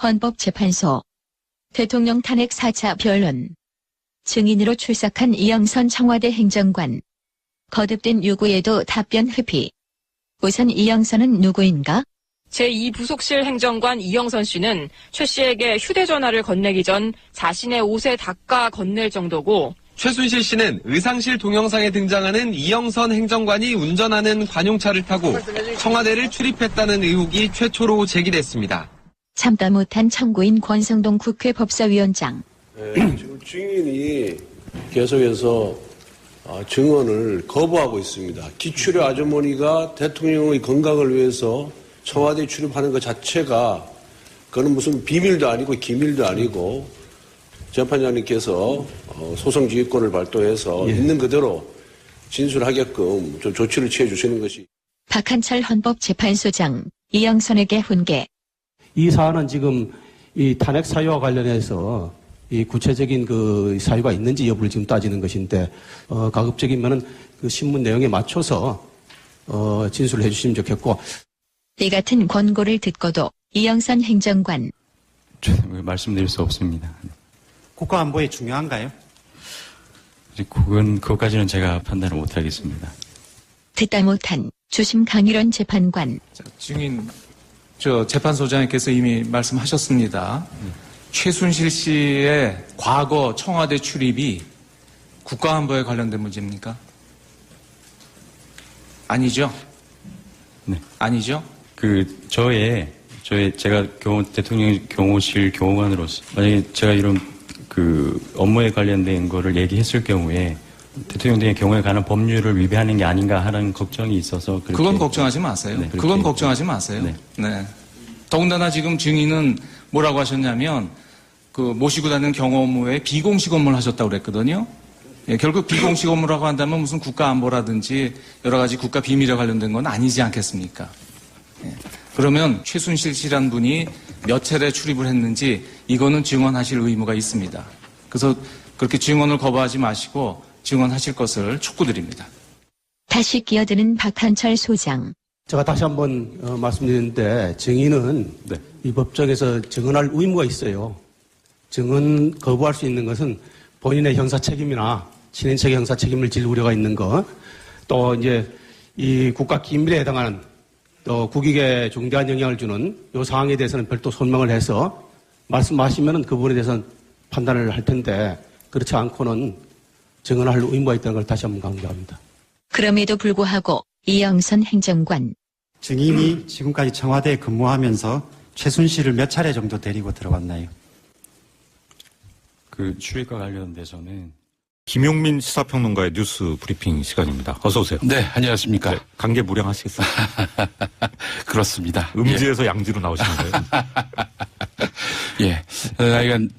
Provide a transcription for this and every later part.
헌법재판소 대통령 탄핵 4차 변론 증인으로 출석한 이영선 청와대 행정관 거듭된 요구에도 답변 회피. 우선 이영선은 누구인가? 제2부속실 행정관 이영선 씨는 최 씨에게 휴대전화를 건네기 전 자신의 옷에 닦아 건넬 정도고 최순실 씨는 의상실 동영상에 등장하는 이영선 행정관이 운전하는 관용차를 타고 청와대를 출입했다는 의혹이 최초로 제기됐습니다. 참다 못한 청구인 권성동 국회 법사위원장. 지금 증인이 계속해서 증언을 거부하고 있습니다. 기출의 아주머니가 대통령의 건강을 위해서 청와대에 출입하는 것 자체가 그건 무슨 비밀도 아니고 기밀도 아니고 재판장님께서 소송지휘권을 발동해서 있는 그대로 진술하게끔 좀 조치를 취해 주시는 것이. 박한철 헌법재판소장 이영선에게 훈계. 이 사안은 지금 이 탄핵 사유와 관련해서 이 구체적인 그 사유가 있는지 여부를 지금 따지는 것인데 가급적이면은 그 신문 내용에 맞춰서 진술을 해주시면 좋겠고. 이 같은 권고를 듣고도 이영선 행정관. 말씀드릴 수 없습니다. 국가안보에 중요한가요? 그것까지는 제가 판단을 못하겠습니다. 듣다 못한 주심 강일원 재판관. 증인 재판소장님께서 이미 말씀하셨습니다. 최순실 씨의 과거 청와대 출입이 국가안보에 관련된 문제입니까? 아니죠? 네. 아니죠? 제가 대통령 경호실 경호관으로서 만약에 제가 이런 업무에 관련된 거를 얘기했을 경우에 대통령의 경우에 관한 법률을 위배하는 게 아닌가 하는 걱정이 있어서 그건 걱정하지 마세요. 네, 그건 걱정하지 마세요. 네. 네. 더군다나 지금 증인은 뭐라고 하셨냐면 모시고 다니는 경호 업무에 비공식 업무를 하셨다고 그랬거든요. 예, 결국 비공식 업무라고 한다면 무슨 국가안보라든지 여러 가지 국가 비밀에 관련된 건 아니지 않겠습니까? 예. 그러면 최순실 씨란 분이 몇 차례 출입을 했는지 이거는 증언하실 의무가 있습니다. 그래서 그렇게 증언을 거부하지 마시고 증언하실 것을 촉구드립니다. 다시 끼어드는 박한철 소장. 제가 다시 한번 말씀드리는데 증인은 이 법정에서 증언할 의무가 있어요. 증언 거부할 수 있는 것은 본인의 형사 책임이나 친인척의 형사 책임을 질 우려가 있는 것, 또 이제 이 국가 기밀에 해당하는 또 국익에 중대한 영향을 주는 이 사항에 대해서는 별도 소명을 해서 말씀하시면은 그 부분에 대해서는 판단을 할 텐데 그렇지 않고는 증언할 의무가 있다는 걸 다시 한번 강조합니다. 그럼에도 불구하고 이영선 행정관. 증인이 지금까지 청와대에 근무하면서 최순실을 몇 차례 정도 데리고 들어갔나요? 출입과 관련돼서는 김용민 시사평론가의 뉴스 브리핑 시간입니다. 어서 오세요. 네, 안녕하십니까. 관계 무량하시겠습니다. 그렇습니다. 음지에서 양지로 나오시는 거예요? 예. 하여간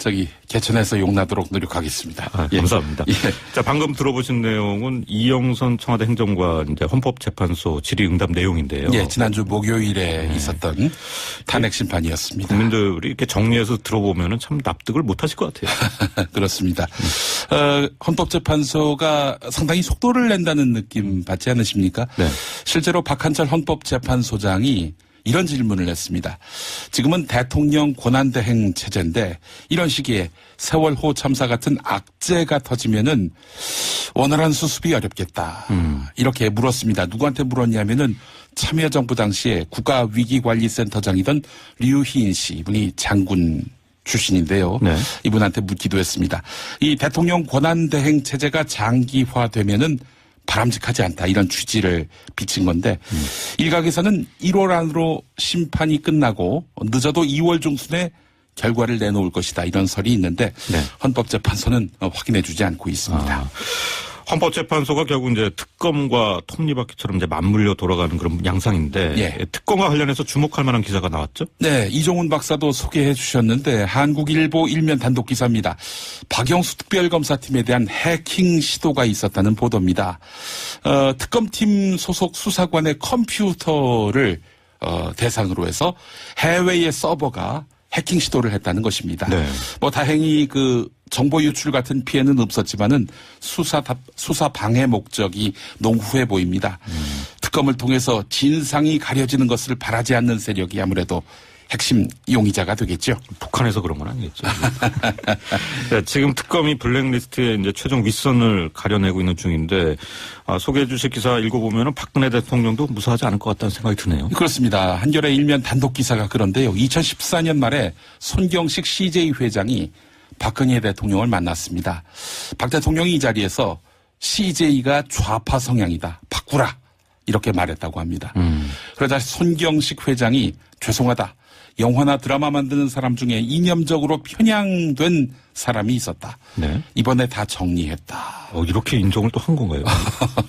개천에서 용나도록 노력하겠습니다. 감사합니다. 예. 자, 방금 들어보신 내용은 이영선 청와대 행정관 헌법재판소 질의응답 내용인데요. 예, 지난주 목요일에 있었던 탄핵 심판이었습니다. 국민들이 이렇게 정리해서 들어보면은 참 납득을 못 하실 것 같아요. 그렇습니다. 헌법재판소가 상당히 속도를 낸다는 느낌 받지 않으십니까? 네. 실제로 박한철 헌법재판소장이 이런 질문을 했습니다. 지금은 대통령 권한대행 체제인데 이런 시기에 세월호 참사 같은 악재가 터지면은 원활한 수습이 어렵겠다. 이렇게 물었습니다. 누구한테 물었냐면은 참여정부 당시에 국가위기관리센터장이던 류희인 씨, 이분이 장군 출신인데요. 네. 이분한테 묻기도 했습니다. 이 대통령 권한대행 체제가 장기화되면은 바람직하지 않다, 이런 취지를 비친 건데 일각에서는 1월 안으로 심판이 끝나고 늦어도 2월 중순에 결과를 내놓을 것이다, 이런 설이 있는데 헌법재판소는 확인해 주지 않고 있습니다. 헌법재판소가 결국 이제 특검과 톱니바퀴처럼 이제 맞물려 돌아가는 그런 양상인데 예. 특검과 관련해서 주목할 만한 기사가 나왔죠? 네, 이종훈 박사도 소개해 주셨는데 한국일보 일면 단독 기사입니다. 박영수 특별검사팀에 대한 해킹 시도가 있었다는 보도입니다. 특검팀 소속 수사관의 컴퓨터를 대상으로 해서 해외의 서버가 해킹 시도를 했다는 것입니다. 네. 다행히 정보 유출 같은 피해는 없었지만은 수사 방해 목적이 농후해 보입니다. 특검을 통해서 진상이 가려지는 것을 바라지 않는 세력이 아무래도 핵심 용의자가 되겠죠. 북한에서 그런 건 아니겠죠. 네, 지금 특검이 블랙리스트에 이제 최종 윗선을 가려내고 있는 중인데 소개해 주실 기사 읽어보면 박근혜 대통령도 무사하지 않을 것 같다는 생각이 드네요. 그렇습니다. 한겨레 일면 단독 기사가 그런데요. 2014년 말에 손경식 CJ 회장이 박근혜 대통령을 만났습니다. 박 대통령이 이 자리에서 CJ가 좌파 성향이다. 바꾸라. 이렇게 말했다고 합니다. 그러자 손경식 회장이 죄송하다. 영화나 드라마 만드는 사람 중에 이념적으로 편향된 사람이 있었다. 네. 이번에 다 정리했다. 이렇게 인정을 또 한 건가요?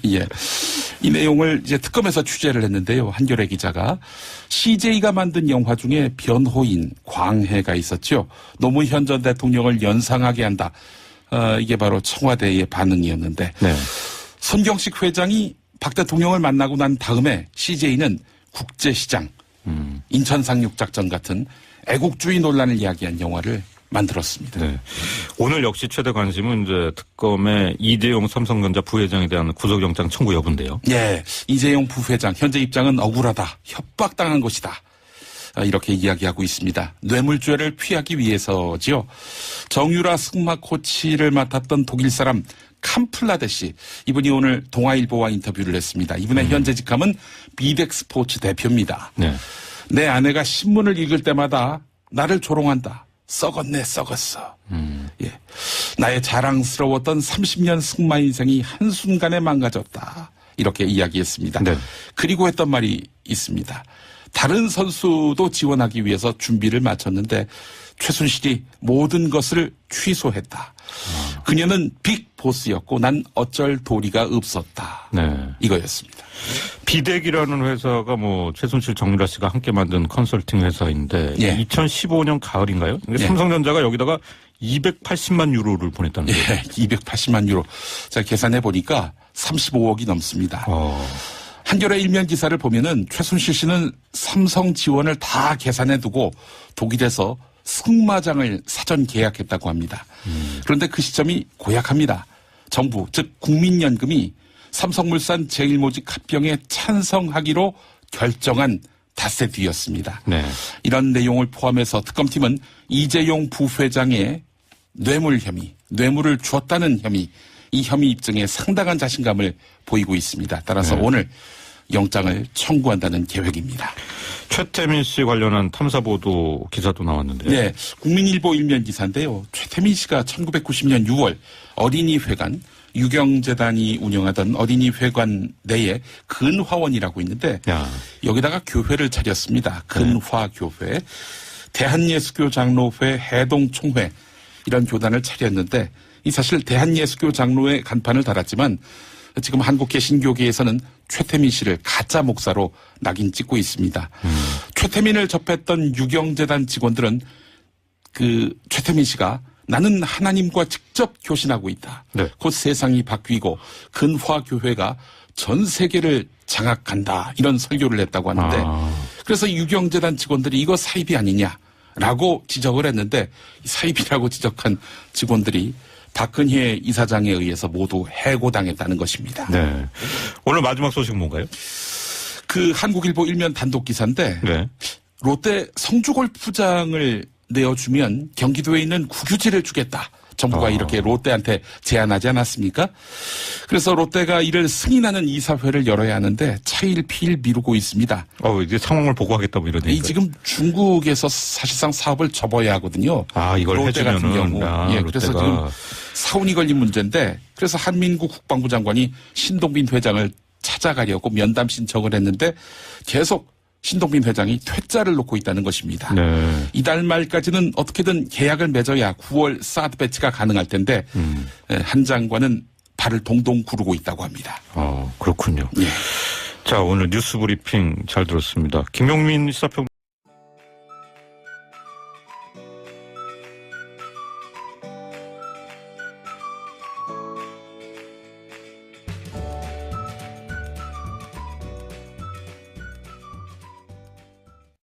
예. 이 내용을 이제 특검에서 취재를 했는데요. 한겨레 기자가 CJ가 만든 영화 중에 변호인 광해가 있었죠. 노무현 전 대통령을 연상하게 한다. 이게 바로 청와대의 반응이었는데 네. 손경식 회장이 박 대통령을 만나고 난 다음에 CJ는 국제시장, 인천상륙작전 같은 애국주의 논란을 이야기한 영화를 만들었습니다. 네. 오늘 역시 최대 관심은 이제 특검의 이재용 삼성전자 부회장에 대한 구속영장 청구 여부인데요. 예, 이재용 부회장 현재 입장은 억울하다, 협박당한 것이다. 이렇게 이야기하고 있습니다. 뇌물죄를 피하기 위해서지요. 정유라 승마 코치를 맡았던 독일 사람 캄플라데 씨, 이분이 오늘 동아일보와 인터뷰를 했습니다. 이분의 현재 직함은 비덱스포츠 대표입니다. 네. 내 아내가 신문을 읽을 때마다 나를 조롱한다. 썩었네, 썩었어. 예. 나의 자랑스러웠던 30년 승마 인생이 한순간에 망가졌다. 이렇게 이야기했습니다. 네. 그리고 했던 말이 있습니다. 다른 선수도 지원하기 위해서 준비를 마쳤는데 최순실이 모든 것을 취소했다. 그녀는 빅 보스였고 난 어쩔 도리가 없었다. 네. 이거였습니다. 비덱이라는 회사가 최순실 정유라 씨가 함께 만든 컨설팅 회사인데 예. 2015년 가을인가요? 예. 삼성전자가 여기다가 280만 유로를 보냈다는 거예요. 예, 280만 유로. 제가 계산해 보니까 35억이 넘습니다. 한겨레 일면 기사를 보면은 최순실 씨는 삼성 지원을 다 계산해 두고 독일에서 승마장을 사전 계약했다고 합니다. 그런데 그 시점이 고약합니다. 정부, 즉 국민연금이 삼성물산 제일모직 합병에 찬성하기로 결정한 닷새 뒤였습니다. 네. 이런 내용을 포함해서 특검팀은 이재용 부회장의 뇌물 혐의, 뇌물을 주었다는 혐의, 이 혐의 입증에 상당한 자신감을 보이고 있습니다. 따라서 네. 오늘 영장을 청구한다는 계획입니다. 최태민 씨 관련한 탐사보도 기사도 나왔는데요. 네, 국민일보 일면 기사인데요. 최태민 씨가 1990년 6월 어린이회관, 유경재단이 운영하던 어린이회관 내에 근화원이라고 있는데 여기다가 교회를 차렸습니다. 근화교회, 대한예수교 장로회 해동총회 이런 교단을 차렸는데 이 사실 대한예수교 장로회 간판을 달았지만 지금 한국개신교계에서는 최태민 씨를 가짜 목사로 낙인 찍고 있습니다. 최태민을 접했던 유경재단 직원들은 그 최태민 씨가 나는 하나님과 직접 교신하고 있다. 네. 곧 세상이 바뀌고 근화교회가 전 세계를 장악한다. 이런 설교를 했다고 하는데 그래서 유경재단 직원들이 이거 사입이 아니냐라고 지적을 했는데 사입이라고 지적한 직원들이 박근혜 이사장에 의해서 모두 해고당했다는 것입니다. 네. 오늘 마지막 소식은 뭔가요? 그 한국일보 일면 단독 기사인데 네. 롯데 성주골프장을 내어주면 경기도에 있는 국유지를 주겠다. 정부가 이렇게 롯데한테 제안하지 않았습니까? 그래서 롯데가 이를 승인하는 이사회를 열어야 하는데 차일피일 미루고 있습니다. 이제 상황을 보고하겠다고 이런 얘기가. 지금 중국에서 사실상 사업을 접어야 하거든요. 이걸 롯데 같은 해주면은. 경우. 그래서 지금 사운이 걸린 문제인데 그래서 한민구 국방부 장관이 신동빈 회장을 찾아가려고 면담 신청을 했는데 계속 신동빈 회장이 퇴짜를 놓고 있다는 것입니다. 네. 이달 말까지는 어떻게든 계약을 맺어야 9월 사드 배치가 가능할 텐데 한 장관은 발을 동동 구르고 있다고 합니다. 그렇군요. 예. 자, 오늘 뉴스 브리핑 잘 들었습니다. 김용민 시사평